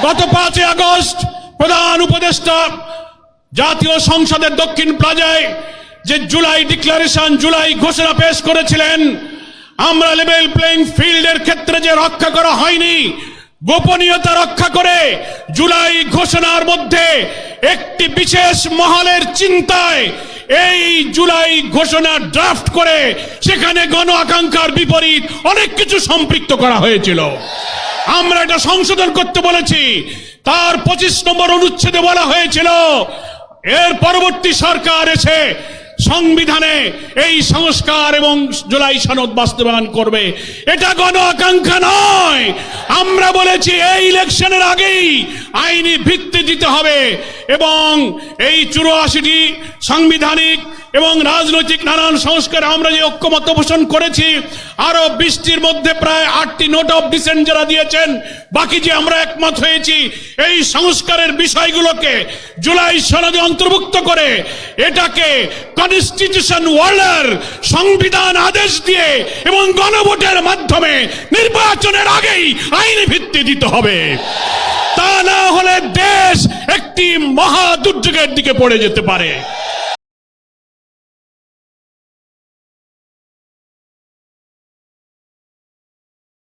গত 5 আগস্ট প্রধান উপদেষ্টা জাতীয় সংসদের দক্ষিণ প্লাজায় যে জুলাই ডিক্লারেশন, জুলাই ঘোষণা পেশ করেছিলেন, আমরা লেভেল প্লেইং ফিল্ডের ক্ষেত্রে যে রক্ষা করা হয়নি, গোপনীয়তা রক্ষা করে জুলাই ঘোষণার মধ্যে একটি বিশেষ মহলের চিন্তায় এই জুলাই ঘোষণা ড্রাফট করে সেখানে গণ আকাঙ্ক্ষার বিপরীত অনেক কিছু সম্পৃক্ত করা হয়েছিল। আমরা এটা সংশোধন করতে বলেছি। তার 25 নম্বর অনুচ্ছেদে বলা হয়েছিল এর পরবর্তী সরকার এসে সংবিধানে এই সংস্কার এবং জুলাই সনদ বাস্তবায়ন করবে। এটা গণ আকাঙ্ক্ষা নয়। আমরা বলেছি এই ইলেকশনের আগেই আইনি ভিত্তি দিতে হবে এবং এই 84টি সাংবিধানিক এবং রাজনৈতিক নানান সংস্কারে আমরা যে ঐক্যমত্য পোষণ করেছি, আরো 20টির মধ্যে প্রায় 8টি নোট অফ ডিসেন্ট যারা দিয়েছেন, বাকি যে আমরা একমত হয়েছি এই সংস্কারের বিষয়গুলোকে জুলাই সনদে অন্তর্ভুক্ত করে এটাকে কনস্টিটিউশন ওয়ার্ল্ডার সংবিধান আদেশ দিয়ে এবং গণভোটের মাধ্যমে নির্বাচনের আগেই আইনি ভিত্তি দিতে হবে। তা না হলে দেশ একটি মহা দুর্যোগের দিকে পড়ে যেতে পারে।